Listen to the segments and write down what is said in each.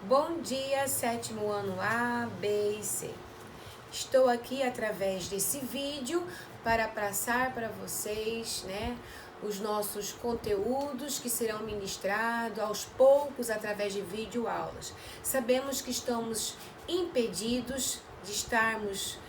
Bom dia, sétimo ano A, B e C. Estou aqui através desse vídeo para passar para vocês, os nossos conteúdos que serão ministrados aos poucos através de videoaulas. Sabemos que estamos impedidos de estarmos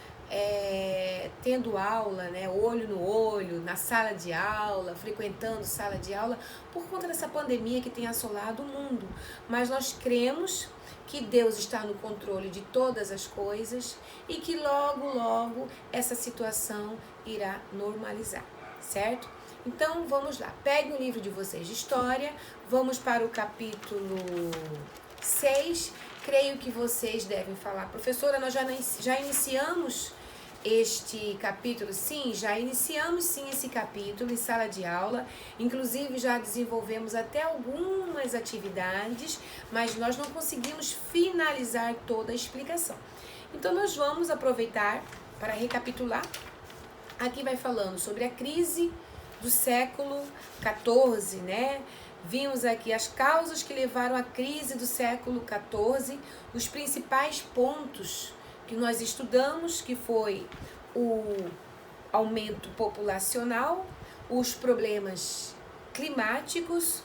tendo aula, olho no olho, na sala de aula, frequentando sala de aula, por conta dessa pandemia que tem assolado o mundo. Mas nós cremos que Deus está no controle de todas as coisas e que logo essa situação irá normalizar, certo? Então vamos lá, pegue o livro de vocês de história, vamos para o capítulo 6. Creio que vocês devem falar, professora, nós já iniciamos este capítulo? Sim, já iniciamos sim esse capítulo em sala de aula, inclusive já desenvolvemos até algumas atividades, mas nós não conseguimos finalizar toda a explicação. Então nós vamos aproveitar para recapitular. Aqui vai falando sobre a crise do século XIV, Vimos aqui as causas que levaram à crise do século XIV, os principais pontos que nós estudamos, que foi o aumento populacional, os problemas climáticos,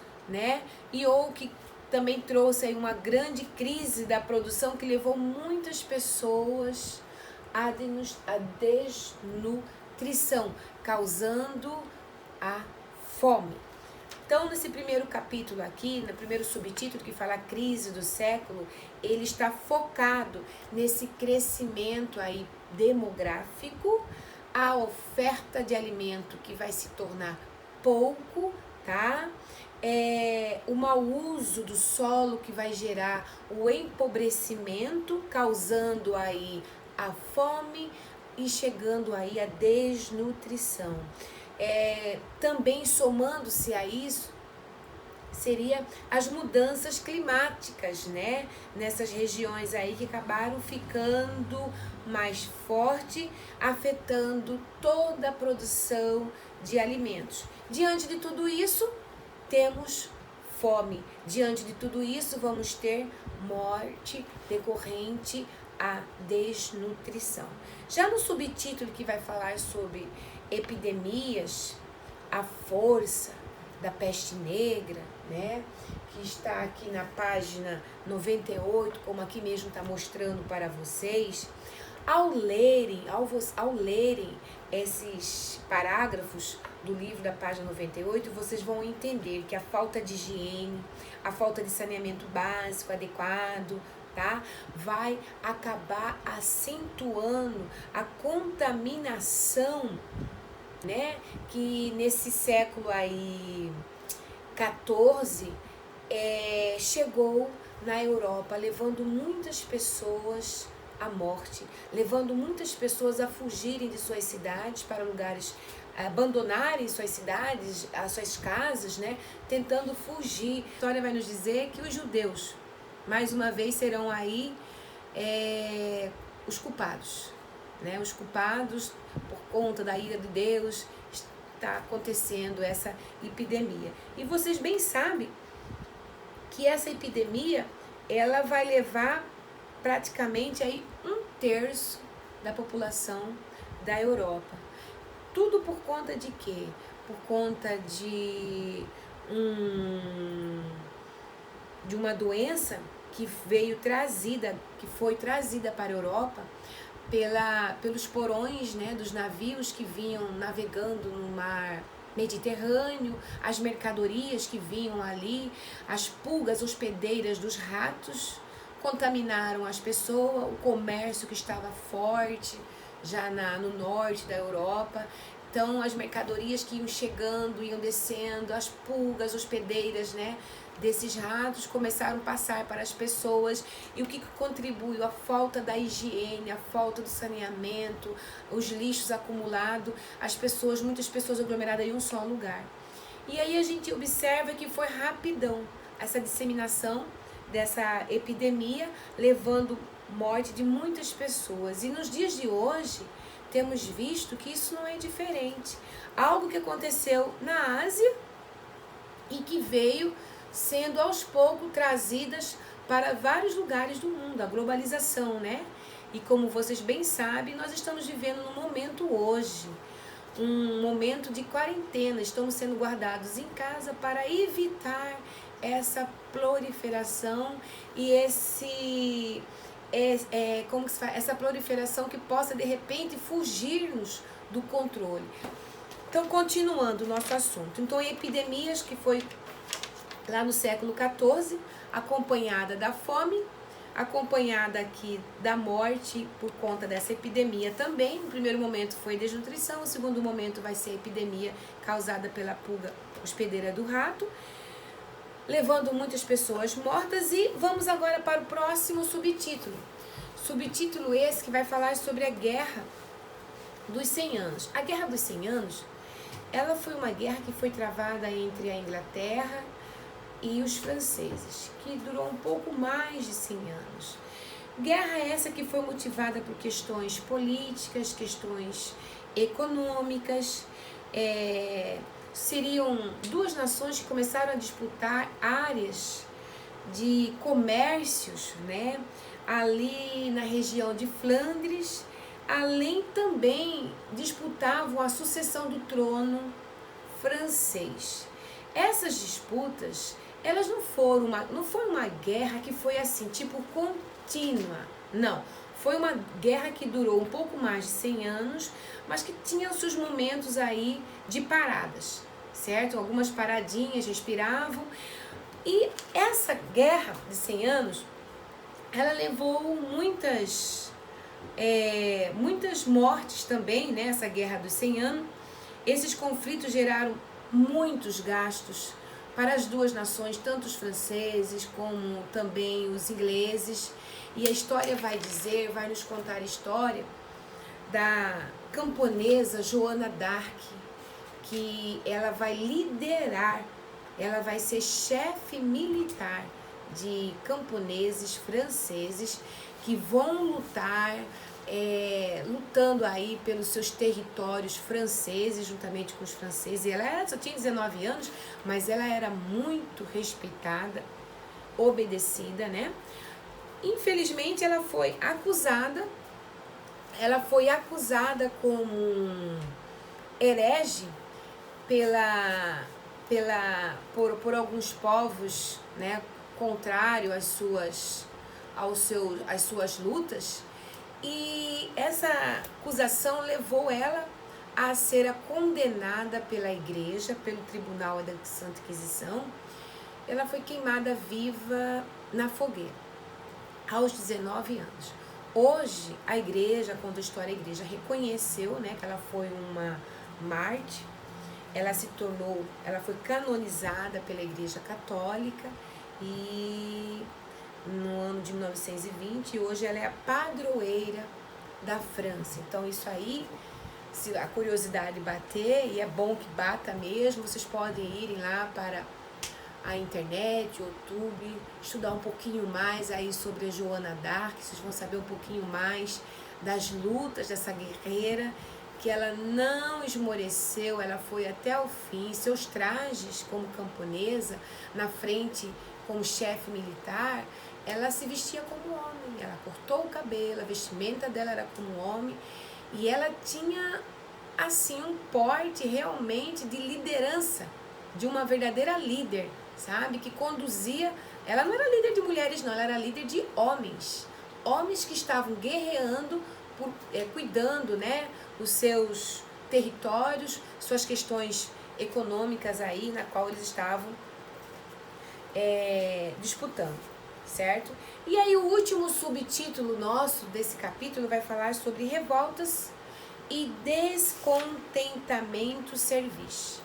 e ou que também trouxe aí uma grande crise da produção que levou muitas pessoas à desnutrição, causando a fome. Então, nesse primeiro capítulo aqui, no primeiro subtítulo que fala a crise do século, ele está focado nesse crescimento aí demográfico, a oferta de alimento que vai se tornar pouco, o mau uso do solo que vai gerar o empobrecimento, causando aí a fome e chegando aí a desnutrição. Também somando-se a isso, seria as mudanças climáticas, nessas regiões aí que acabaram ficando mais forte, afetando toda a produção de alimentos. Diante de tudo isso, temos fome. Diante de tudo isso, vamos ter morte decorrente à desnutrição. Já no subtítulo que vai falar sobre epidemias, a força da peste negra, que está aqui na página 98, como aqui mesmo está mostrando para vocês. Ao lerem esses parágrafos do livro da página 98, vocês vão entender que a falta de higiene, a falta de saneamento básico adequado, vai acabar acentuando a contaminação, que nesse século aí 14 chegou na Europa, levando muitas pessoas à morte, levando muitas pessoas a fugirem de suas cidades para lugares, abandonarem suas cidades, as suas casas, tentando fugir. A história vai nos dizer que os judeus, mais uma vez, serão aí os culpados, os culpados por conta da ira de Deus. Está acontecendo essa epidemia. E vocês bem sabem que essa epidemia, ela vai levar praticamente aí 1/3 da população da Europa. Tudo por conta de quê? Por conta de uma doença que foi trazida para a Europa pelos porões, dos navios que vinham navegando no mar Mediterrâneo, as mercadorias que vinham ali, as pulgas hospedeiras dos ratos contaminaram as pessoas, o comércio que estava forte já no norte da Europa. Então, as mercadorias que iam chegando, iam descendo, as pulgas hospedeiras, desses ratos começaram a passar para as pessoas. E o que contribuiu? A falta da higiene, a falta do saneamento, os lixos acumulados, muitas pessoas aglomeradas em um só lugar. E aí a gente observa que foi rapidão essa disseminação dessa epidemia, levando morte de muitas pessoas. E nos dias de hoje, temos visto que isso não é diferente. Algo que aconteceu na Ásia e que veio sendo aos poucos trazidas para vários lugares do mundo, a globalização, né? E como vocês bem sabem, nós estamos vivendo num momento hoje, um momento de quarentena, estamos sendo guardados em casa para evitar essa proliferação e como que se faz? Essa proliferação que possa de repente fugir-nos do controle. Então, continuando o nosso assunto. Então, epidemias que foi lá no século XIV, acompanhada da fome, acompanhada aqui da morte por conta dessa epidemia também. No primeiro momento foi desnutrição, no segundo momento vai ser a epidemia causada pela pulga hospedeira do rato, levando muitas pessoas mortas. E vamos agora para o próximo subtítulo. Subtítulo esse que vai falar sobre a Guerra dos 100 Anos. A Guerra dos 100 Anos, ela foi uma guerra que foi travada entre a Inglaterra e os franceses, que durou um pouco mais de 100 anos. Guerra essa que foi motivada por questões políticas, questões econômicas. Seriam duas nações que começaram a disputar áreas de comércios, né? Ali na região de Flandres, além também disputavam a sucessão do trono francês. Essas disputas, elas não foi uma guerra que foi assim, tipo contínua, não. Foi uma guerra que durou um pouco mais de 100 anos, mas que tinha os seus momentos aí de paradas, certo? Algumas paradinhas, respiravam. E essa guerra de 100 anos, ela levou muitas mortes também, né? Essa guerra dos 100 anos. Esses conflitos geraram muitos gastos para as duas nações, tanto os franceses como também os ingleses. E a história vai nos contar a história da camponesa Joana d'Arc, que ela vai liderar, ela vai ser chefe militar de camponeses franceses que vão lutando aí pelos seus territórios franceses, juntamente com os franceses. E ela só tinha 19 anos, mas ela era muito respeitada, obedecida, né? Infelizmente, ela foi acusada como herege por alguns povos, né, contrário às suas lutas. E essa acusação levou ela a ser condenada pela igreja, pelo tribunal da Santa Inquisição. Ela foi queimada viva na fogueira, aos 19 anos. Hoje, a igreja, conta a história, a igreja reconheceu, né, que ela foi uma mártir. Ela foi canonizada pela Igreja Católica e no ano de 1920, hoje ela é a padroeira da França. Então isso aí, se a curiosidade bater, e é bom que bata mesmo, vocês podem irem lá para a internet, YouTube, estudar um pouquinho mais aí sobre a Joana d'Arc. Vocês vão saber um pouquinho mais das lutas dessa guerreira, que ela não esmoreceu, ela foi até o fim. Seus trajes como camponesa, na frente como chefe militar, ela se vestia como homem, ela cortou o cabelo, a vestimenta dela era como homem, e ela tinha assim um porte realmente de liderança, de uma verdadeira líder, sabe? Que conduzia, ela não era líder de mulheres não, ela era líder de homens que estavam guerreando, cuidando, né, os seus territórios, suas questões econômicas aí, na qual eles estavam disputando, certo? E aí o último subtítulo nosso desse capítulo vai falar sobre revoltas e descontentamento servis.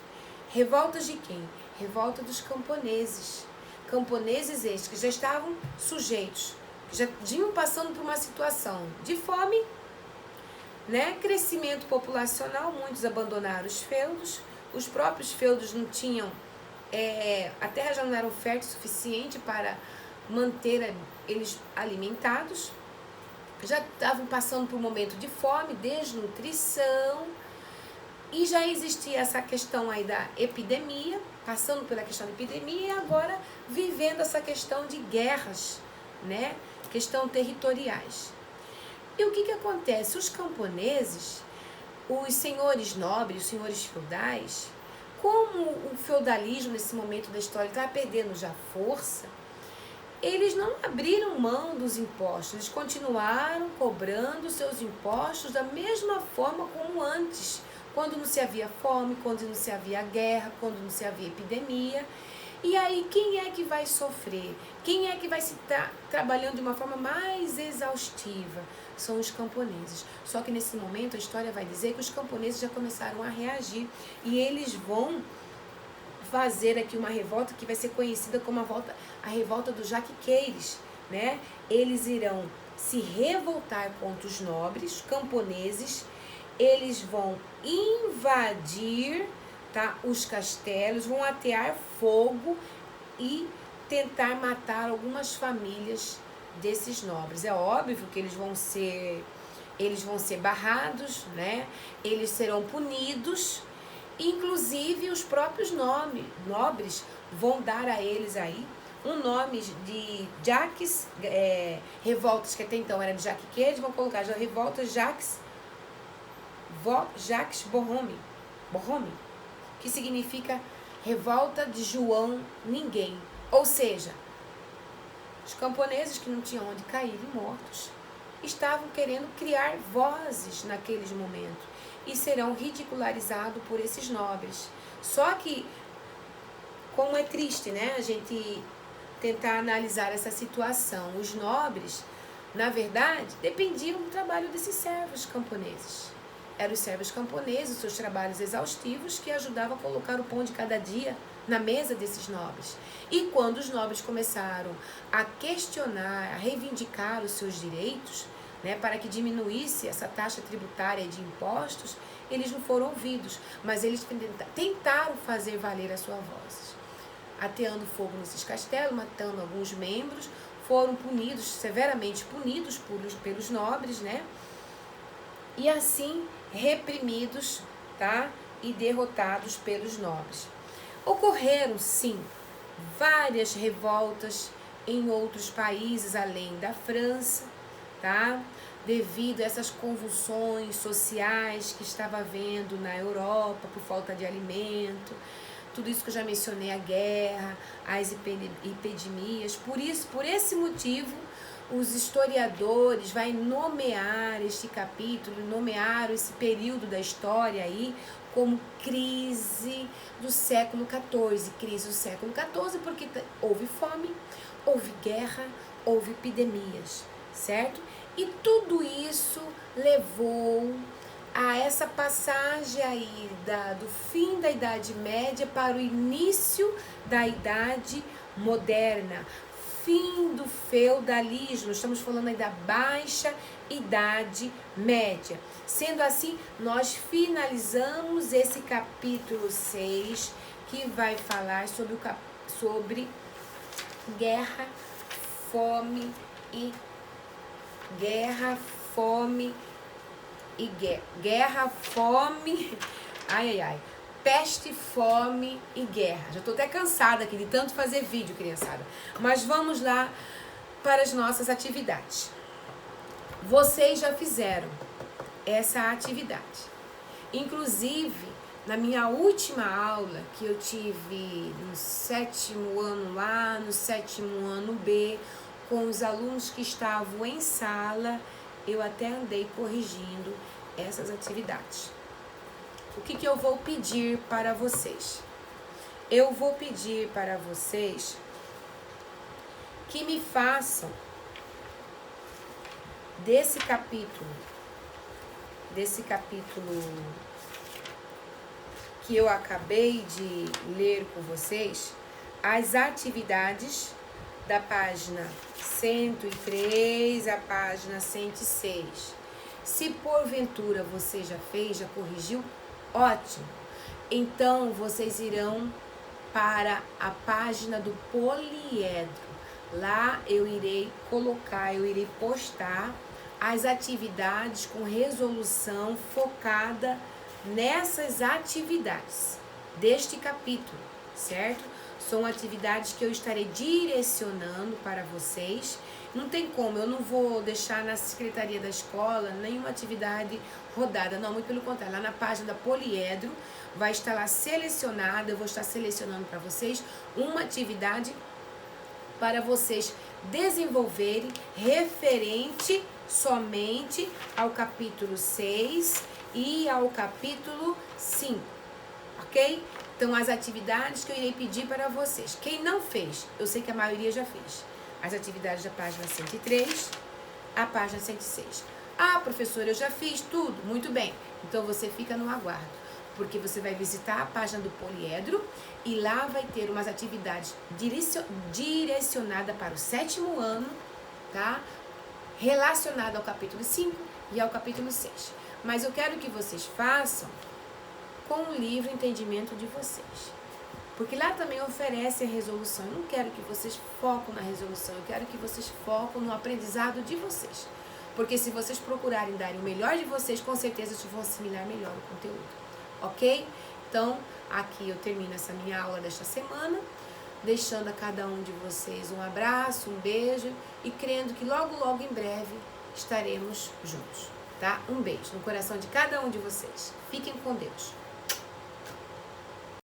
Revoltas de quem? Revolta dos camponeses. Camponeses estes que já estavam sujeitos, que já vinham passando por uma situação de fome, né? Crescimento populacional, muitos abandonaram os feudos, os próprios feudos não tinham, a terra já não era fértil o suficiente para manter eles alimentados, já estavam passando por um momento de fome, desnutrição, e já existia essa questão aí da epidemia, passando pela questão da epidemia, e agora vivendo essa questão de guerras, né? Questão territoriais. E o que acontece? Os camponeses, os senhores nobres, os senhores feudais, como o feudalismo nesse momento da história estava perdendo já força, eles não abriram mão dos impostos, eles continuaram cobrando seus impostos da mesma forma como antes, quando não se havia fome, quando não se havia guerra, quando não se havia epidemia. E aí, quem é que vai sofrer? Quem é que vai estar trabalhando de uma forma mais exaustiva? São os camponeses. Só que nesse momento a história vai dizer que os camponeses já começaram a reagir e eles vão fazer aqui uma revolta que vai ser conhecida como a revolta dos jaquiqueires, né? Eles irão se revoltar contra os nobres camponeses, eles vão invadir, tá, os castelos, vão atear fogo e tentar matar algumas famílias desses nobres. É óbvio que eles vão ser barrados, né? Eles serão punidos. Inclusive os próprios nobres vão dar a eles aí um nome de Jacques, revoltas que até então era de jaquiqueiros, vão colocar já revoltas Jacques Borrome, que significa revolta de João Ninguém. Ou seja, os camponeses que não tinham onde cair mortos estavam querendo criar vozes naqueles momentos e serão ridicularizados por esses nobres. Só que, como é triste, né, a gente tentar analisar essa situação. Os nobres, na verdade, dependiam do trabalho desses servos camponeses. Eram os servos camponeses, os seus trabalhos exaustivos, que ajudavam a colocar o pão de cada dia na mesa desses nobres. E quando os nobres começaram a questionar, a reivindicar os seus direitos, né, para que diminuísse essa taxa tributária de impostos, eles não foram ouvidos, mas eles tentaram fazer valer a sua voz. Ateando fogo nesses castelos, matando alguns membros, foram punidos, severamente punidos pelos nobres, né? E assim reprimidos, tá? E derrotados pelos nobres. Ocorreram, sim, várias revoltas em outros países além da França, tá? Devido a essas convulsões sociais que estava havendo na Europa por falta de alimento, tudo isso que eu já mencionei, a guerra, as epidemias. Por esse motivo, os historiadores vão nomear este capítulo, nomearam esse período da história aí como crise do século XIV. Crise do século XIV porque houve fome, houve guerra, houve epidemias, certo? E tudo isso levou a essa passagem aí do fim da Idade Média para o início da Idade Moderna, fim do feudalismo. Estamos falando aí da Baixa Idade Média. Sendo assim, nós finalizamos esse capítulo 6, que vai falar sobre guerra, fome e peste, fome e guerra. Já estou até cansada aqui de tanto fazer vídeo, criançada. Mas vamos lá para as nossas atividades. Vocês já fizeram essa atividade. Inclusive, na minha última aula, que eu tive no 7º ano A, no 7º ano B, com os alunos que estavam em sala, eu até andei corrigindo essas atividades. O que eu vou pedir para vocês? Eu vou pedir para vocês que me façam desse capítulo que eu acabei de ler com vocês, as atividades da página 103 à página 106. Se porventura você já fez, já corrigiu, ótimo. Então, vocês irão para a página do poliedro. Lá eu irei postar as atividades com resolução focada nessas atividades deste capítulo, certo? São atividades que eu estarei direcionando para vocês. Não tem como, eu não vou deixar na secretaria da escola nenhuma atividade rodada, não, muito pelo contrário. Lá na página da Poliedro vai estar lá selecionada, eu vou estar selecionando para vocês uma atividade para vocês desenvolverem referente somente ao capítulo 6 e ao capítulo 5, ok? Então, as atividades que eu irei pedir para vocês. Quem não fez, eu sei que a maioria já fez. As atividades da página 103, a página 106. Ah, professora, eu já fiz tudo. Muito bem. Então, você fica no aguardo, porque você vai visitar a página do Poliedro e lá vai ter umas atividades direcionadas para o 7º ano, tá? Relacionada ao capítulo 5 e ao capítulo 6. Mas eu quero que vocês façam com o livre entendimento de vocês. Porque lá também oferece a resolução. Eu não quero que vocês foquem na resolução, eu quero que vocês foquem no aprendizado de vocês. Porque se vocês procurarem dar o melhor de vocês, com certeza vocês vão assimilar melhor o conteúdo. Ok? Então, aqui eu termino essa minha aula desta semana, deixando a cada um de vocês um abraço, um beijo e crendo que logo, logo em breve estaremos juntos, tá? Um beijo no coração de cada um de vocês. Fiquem com Deus.